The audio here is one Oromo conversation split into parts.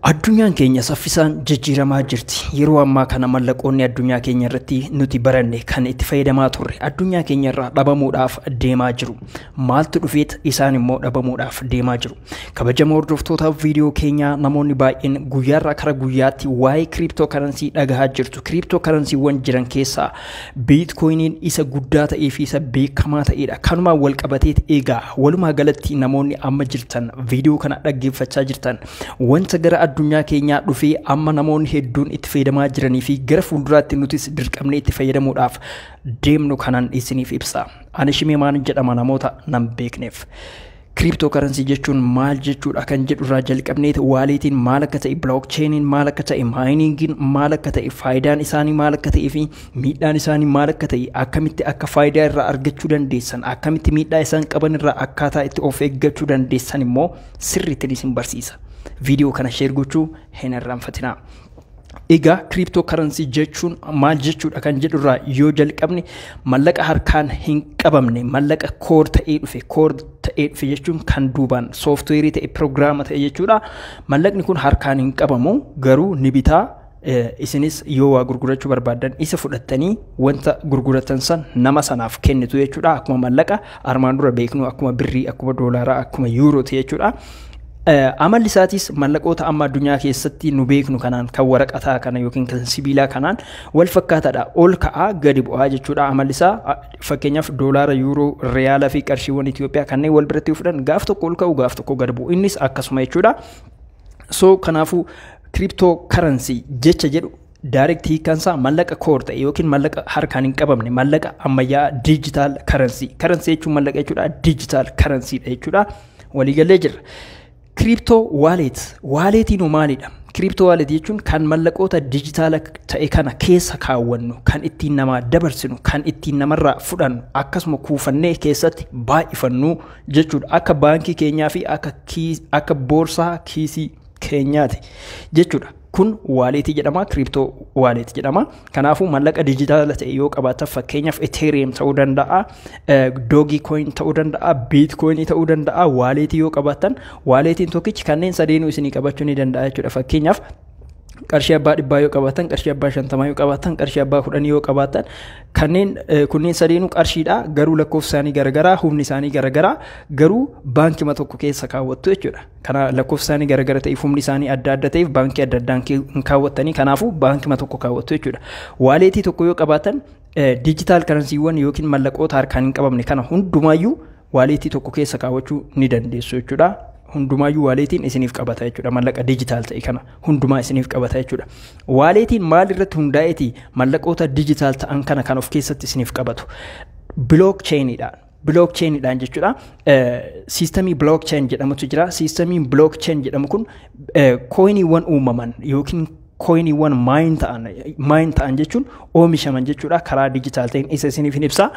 Addunyaan keenya saffisaan jijjiiramaa jirti. Yeroo ammaa kana mallaqoonni addunyaa keenya irratti nuti baranne kan itti fayyadamaa turre addunyaa keenya irraa dhabamuudhaaf deemaa jiru. Maaltu dhufeet isaan immoo dhabamuudhaaf deemaa jiru. Kabajamoo hordoftoota viidiyoo keenyaa namoonni baay'een guyyaarraa kara guyyaatti waa'ee cryptocurrency dhagahaa jirtu. Cryptocurrencyewwan jiran keessaa Bitcoiniin isa guddaa ta'ee fi isa beekamaa ta'edha. Kanumaan wal qabateet eegaa walumaa galatti namoonni amma jirtan viidiyoo kana dhaggeeffachaa jirtan wanta gara addunyaa keenyaa dhufee amma namoonni hedduun itti fayyadamaa jiranii fi gara fuulduraatti nutis dirqamnee itti fayyadamuudhaaf deemnu kanan isiniif ibsa. Ani Shimee maan jedhama namoota nan beekneef. Cryptocurrency jechuun maal jechuudha kan jedhurraa jalqabneet waaleetiin maal akka ta'e, blockchainiin maal akka ta'e, miningiin maal akka ta'e, faayidaan isaanii maal akka ta'e fi miidhaan isaanii maal akka ta'e, akkamitti akka faayidaa irraa argachuu dandeessan, akkamitti miidhaa isaan qaban irraa akkaataa itti of eeggachuu dandeessan immoo sirriitti isin barsiisa. Video kana share gochuu hin irraanfatinaa. Egaa cryptocurrency jechuun maal jechuudha kan jedhurraa yoo jalqabne mallaqa harkaan hin qabamne mallaqa core ta'ee dhufe jechuun kan duubaan software ta'e program ta'e jechuudha. Mallaqni kun harkaan hin qabamu garuu ni bitaa. Isinis yoo waa gurgurachuu barbaadan isa fudhattanii wanta gurguratan san nama sanaaf kennitu jechuudha. Akkuma mallaqa armaan dura beeknu akkuma birrii, akkuma doolaaraa, akkuma yuuroo jechuudha. Amalli isaatis mallaqoota amma addunyaa keessatti nu beeknu kanaan kan waraqataa kana yookiin kan sibiilaa kanaan wal fakkaataadha. Ol ka'aa gadi bu'aa jechuudha. Amalli isaa fakkeenyaaf doolaara, yuuroo, riyaalaa fi qarshiiwwan Itoophiyaa kanneen wal biratti fudhan gaaf tokko ol ka'u gaaf tokko gadi bu'u. Innis akkasuma jechuudha. So kanaafuu cryptocurrency jecha jedhu direct hiikansaa mallaqa core ta'e yookiin mallaqa harkaan hin qabamne mallaqa ammayyaa digital currency. Currency jechuun mallaqa jechuudha. Digital currency dha jechuudha. Waliigalee jirra. Crypto wallet. Walletiin maalidha? Crypto wallet jechuun kan mallaqoota digitaala ta'e kana keessa kaawwannu, kan ittiin nama dabarsinu, kan ittiin namarraa fudhannu, akkasuma kuufannee keessatti baay'ifannu jechuudha. Akka baankii keenyaa fi akka boorsaa kiisii keenyaati jechuudha. Kun walletii jedhama, crypto wallet jedhama. Kanaafuu mallaqa digitaala ta'e yoo qabaatan fakkeenyaaf Ethereum ta'uu danda'a, Dogecoin ta'uu danda'a, Bitcoin ta'uu danda'a. Walletii yoo qabaatan walletiin tokkichi kanneen sadeenuu isinii qabachuu ni danda'a jechuudha. Fakkeenyaaf qarshii abbaa 100 yoo qabaatan, qarshii abbaa 50 yoo qabaatan, qarshii abbaa 10 yoo qabaatan kanneen kunneen sadeenuu qarshiidha. Garuu lakkoofsi isaanii garagaraa, humni isaanii garagaraa, garuu baankii tokko keessa kaawwattu jechuudha. Kana lakkoofsi isaanii garagara ta'eef humni isaanii adda adda ta'eef baankii adda addaan kaawwattanii kanaafuu baankii tokko kaawwattu jechuudha. Walletii tokko yoo qabaatan digital currencyewwan yookiin mallaqoota harkaan hin qabamne kana hundumaayyuu walletii tokko keessa kaawwachuu ni dandeessu jechuudha. Hundumayyuu walletiin isiniif qabata jechuudha. Mallaqa digital ta'e kana hundumaa isiniif qabata jechuudha. Walletiin maal irratti hundaa'eeti mallaqoota digital ta'an kana kan of keessatti isiniif qabatu? Blockchainidhaan. Blockchainidhaan jechuudha. Systemii blockchain jedhamutu jira. Systemiin blockchain jedhamu kun coiniiwwan uumaman yookiin coiniiwwan mine ta'an jechuun oomishaman jechuudha. Karaa digital ta'een isa isiniif hin ibsa.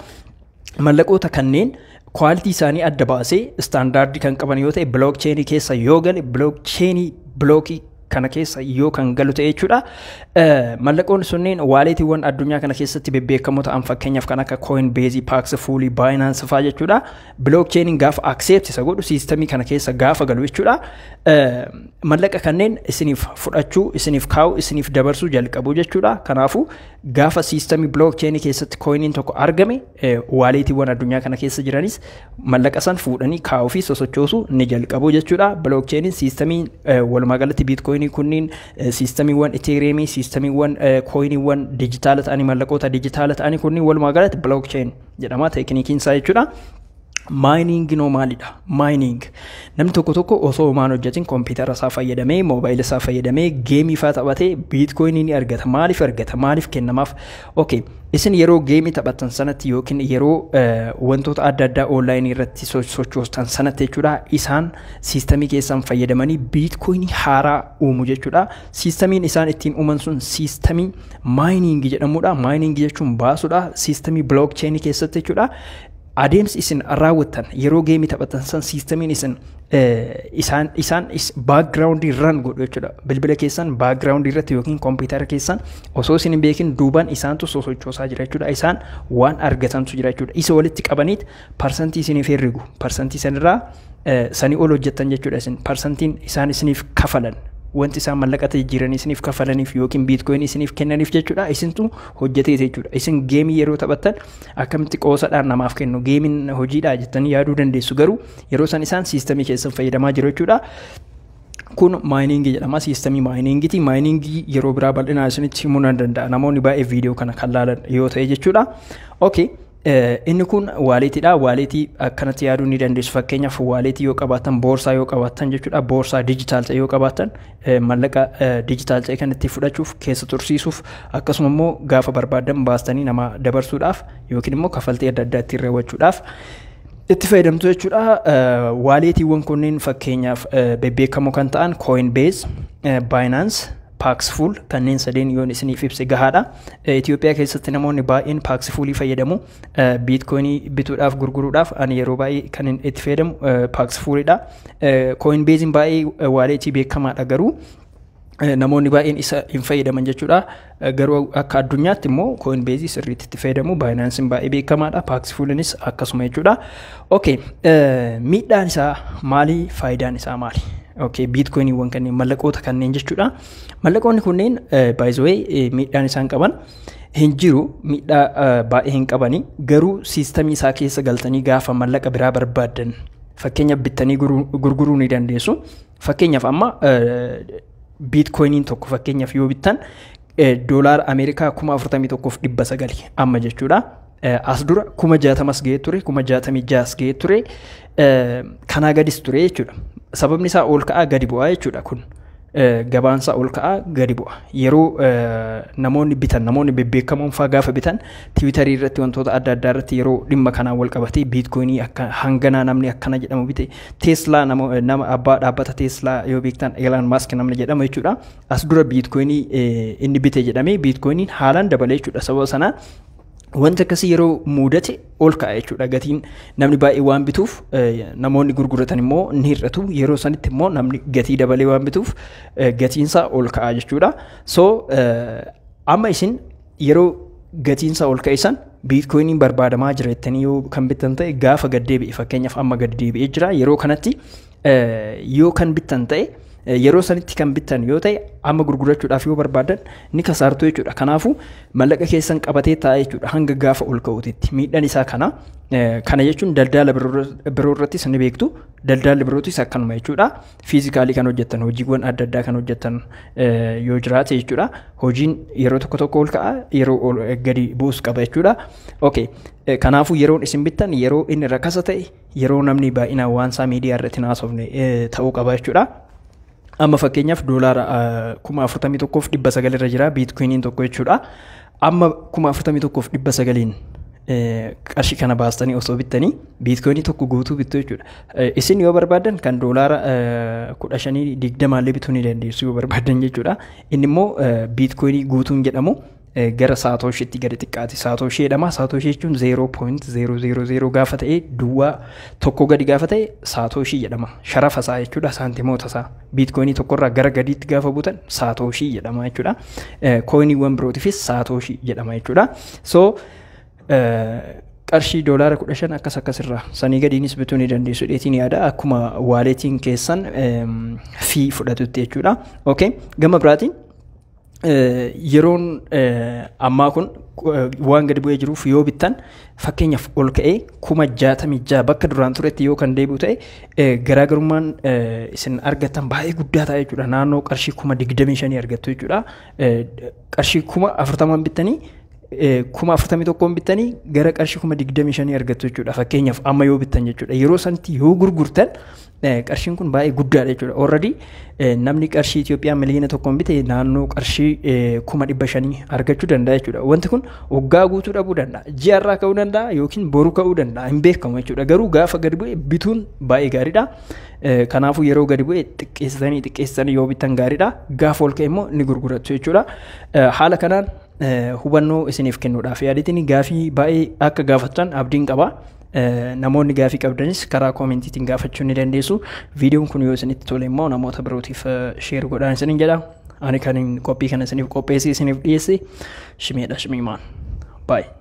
Mallaqoota kanneen quality isaanii adda baasee standardii kan qaban yoo ta'e blockchain keessa yoo gale blockchain blockii kana keessa yoo kan galu ta'e jechuudha. Mallaqoonni sunneen walleetiiwwan addunyaa kana keessatti bebbeekamoo ta'an fakkeenyaaf kan akka Coinbase, Paxful, Binance fa'aa jechuudha. Blockchainiin gaafa accept isa godhu systemii kana keessa gaafa galu jechuudha. Mallaqa kanneen isiniif fudhachuu, isiniif kaa'u, isiniif dabarsuu jalqabu jechuudha. Kanaafuu gaafa systemii blockchain keessatti coiniin tokko argame walleetiiwwan addunyaa kana keessa jiranis mallaqa san fuudhanii kaa'uu fi sosochoosuu ni jalqabu jechuudha. Blockchainiin systemii walumaa galatti Bitcoin kunniin sistemiiwwan Ethereum, sistemiiwwan coiniiwwan digitaala ta'anii mallaqoota digitaala ta'anii kunniin walumaa galatti blockchain jedhama teeknikiin isaa jechuudha. Mining no maalidha? Mining namni tokko osoo homaan hojjetin kompiitara isaa fayyadamee, moobaayila isaa fayyadamee, geemii fa'aa taphatee Bitcoin ni argata. Maaliif argata? Maaliif kennamaaf? Okay. Isin yeroo geemii taphatan sanatti yookiin yeroo wantoota adda addaa online irratti sochoostan sanatti jechuudha. Isaan sistemii keessan fayyadamanii Bitcoin haaraa uumu jechuudha. Sistemiin isaan ittiin uuman sun sistemii mining jedhamudha. Mining jechuun baasuudha. Sistemii blockchain keessatti jechuudha. Adeemsi isin raawwattan yeroo geemii taphatan san sistemiin isin isaan background run godhu jechuudha. Bilbila keessan background irratti yookiin kompiitara keessan osoo isin hin beekin duubaan isaantu sosochoosaa jira jechuudha. Isaan waan argatantu jira jechuudha. Isa walitti qabaniit parsantii isiniif herregu. Parsantii sanirraa sanii ol hojjettan jechuudha. Isin parsantiin isaan isiniif kafalan wanti isaan mallaqata jijjiiranii isiniif kafalaniif yookiin biitcoin isiniif kennaniif jechuudha isintu hojjetee jechuudha. Isin geemii yeroo taphattan akkamitti qoosadhaan namaaf kennu geemiin hojiidha jettanii yaaduu dandeessu garuu yeroo san isaan siistemii keessan fayyadamaa jiru jechuudha. Kun mining jedhama siistemii miningiti. Miningii yeroo biraa bal'inaa isinitti himuu nan danda'a namoonni baay'ee viidiyoo kana kan laalan yoo ta'e jechuudha. Okay. Inni kun waaleetiidha. Waaleetii akkanatti yaaduu ni dandeessu. Fakkeenyaaf waaleetii yoo qabaatan boorsaa yoo qabaatan jechuudha. Boorsaa dijitaal ta'e yoo qabaatan mallaqa dijitaal ta'e kan itti fudhachuuf keessa tursiisuuf akkasuma immoo gaafa barbaadan baastanii nama dabarsuudhaaf yookiin immoo kafaltii adda addaa ittiin raawwachuudhaaf itti fayyadamtu jechuudha. Waaleetiiwwan kunneen fakkeenyaaf beekamoo kan ta'an Coinbase, Binance, Paxful kanneen sadeen yoon isiniif ibse gahaadha. Itoophiyaa keessatti namoonni baay'een Paxfulii fayyadamu. Bitcoinii bituudhaaf gurguruudhaaf ani yeroo baay'ee kan itti fayyadamu Paxfulidha. Coinbasein baay'ee waaleetii beekamaadha garuu namoonni baay'een isa hin fayyadaman jechuudha. Garuu akka addunyaatti immoo Coinbase sirriitti itti fayyadamu. Binancein baay'ee beekamaadha. Paxfulinis akkasuma jechuudha. Okay, miidhaan isaa maali? Faayidaan isaa maali? Okay, bitcoiniiwwan kanneen mallaqoota kanneen jechuudha. Mallaqoonni kunneen by the way miidhaan isaan qaban hin jiru, miidhaa baay'ee hin qabani. Garuu siistemii isaa keessa galtanii gaafa mallaqa biraa barbaadan fakkeenyaaf bittanii gurguruu ni dandeessu. Fakkeenyaaf amma bitcoiniin tokko fakkeenyaaf yoo bittan doolaara Ameerikaa 41,900 amma jechuudha. As dura 60,000 ga'ee ture, 66,000 ga'ee ture, kanaa gadis ture jechuudha. Sababni isaa ol ka'aa gadi bu'aa jechuudha. Kun gabaansaa ol ka'aa gadi bu'a. Yeroo namoonni bitan, namoonni bebbeekamoon fa'aa gaafa bitan Tiwiitarii irratti wantoota adda addaa irratti yeroo dhimma kanaan wal qabatee biitcoinii akka hanganaa namni akkana jedhamu bite, Teeslaa nama abbaa dhaabbata Teeslaa yoo beektan Elon Musk namni jedhamu jechuudha. As dura biitcoinii inni bite jedhamee biitcoiniin haalaan dabalee jechuudha. Sababa sanaa wanti akkasii yeroo mudate ol ka'a jechuudha. Gatiin namni baay'ee waan bituuf namoonni gurguratan immoo ni hir'atu. Yeroo sanitti immoo namni gatii dabalee waan bituuf gatiinsaa ol ka'a jechuudha. So amma isin yeroo gatiinsaa ol ka'isan biitcoiniin barbaadamaa jira jettanii yoo kan bittan ta'e gaafa gad deebi'e fakkeenyaaf amma gad deebi'ee jira. Yeroo kanatti yoo kan bittan ta'e yeroo sanitti kan bittan yoo ta'e amma gurgurachuudhaaf yoo barbaadan ni kasaartu jechuudha. Kanaafuu mallaqa keessan qabatee taa'ee jechuudha hanga gaafa ol ka'uutti. Miidhaan isaa kana jechuun daldala biroo irrattis ni beektu. Daldalli birootis akkanuma jechuudha. Fiizikaalii kan hojjettan hojiiwwan adda addaa kan hojjettan yoo jiraate jechuudha. Hojiin yeroo tokko ol ka'a yeroo gadi bu'us qaba jechuudha. Okay. Kanaafuu yeroon isin bittan yeroo inni rakasa ta'e yeroo namni baay'inaan waan isaa miidiyaa irratti naasofne ta'uu qaba jechuudha. Amma fakkeenyaaf doolaara 41,900 irra jira biitcoiniin tokko jechuudha. Amma 41,900 qarshii kana baastanii osoo bittanii biitcoinii tokko guutuu bittu jechuudha. Isin yoo barbaadan kan doolaara 15-20 illee bituu ni dandeessu yoo barbaadan jechuudha. Inni immoo biitcoinii guutuun jedhamu gara saatooshiitti gadi xiqqaati. Saatooshii jedhama. Saatooshii jechuun 0.000 gaafa ta'e duwwaa tokko gadi gaafa ta'e saatooshii jedhama. Sharafa isaa jechuudha. Saantimoota isaa biitcoinii tokkorraa gara gadiitti gaafa buutan saatooshii jedhama jechuudha. Koiniiwwan birootiifis saatooshii jedhama jechuudha. So qarshii doolaara 15 akkasirraa sanii gadiinis bituu ni dandeessu dheetiin yaada akkuma waaleetiin keessan fii fudhatutti jechuudha. Okay, gama biraatiin yeroon ammaa kun waan gadi bu'ee jiruuf yoo bittan fakkeenyaaf ol ka'ee 66,000 bakka duraan turetti yoo kan deebi'u ta'e garaagarummaan isin argattan baay'ee guddaa ta'a jechuudha. Naannoo qarshii 25,000 argattu jechuudha. Qarshii 40,000 bittanii 41,000 bittanii gara qarshii 25,000 argattu jechuudha. Fakkeenyaaf amma yoo bittan jechuudha. Yeroo sanatti yoo gurgurtan qarshiin kun baay'ee guddaadha jechuudha. Already namni qarshii Itoophiyaa miliyoona tokkoon bite naannoo qarshii 500,000 argachuu danda'a jechuudha. Wanti kun waggaa guutuu dhabuu danda'a. Ji'arraa ka'uu danda'a yookiin boru ka'uu danda'a. Hin beekamu jechuudha. Garuu gaafa gadi bu'e bituun baay'ee gaariidha. Kanaafuu yeroo gadi bu'e xiqqeessanii yoo bitan gaariidha. Gaafa ol ka'e immoo ni gurgurattu jechuudha. Haala kanaan hubannoo isiniif kennuudhaaf yaadatiin gaafii baay'ee akka gaafattan abdiin qaba. Namoonni gaafii qabdanis karaa koomentiitiin gaafachuu ni dandeessu. Viidiyoon kun yoo isinitti tole immoo namoota birootiif sheer godhaan isiniin jedha. Ani kan qophii kana isiniif qopheessee isiniif dhiyeesse Shimeedha Shimiimaan. Bye.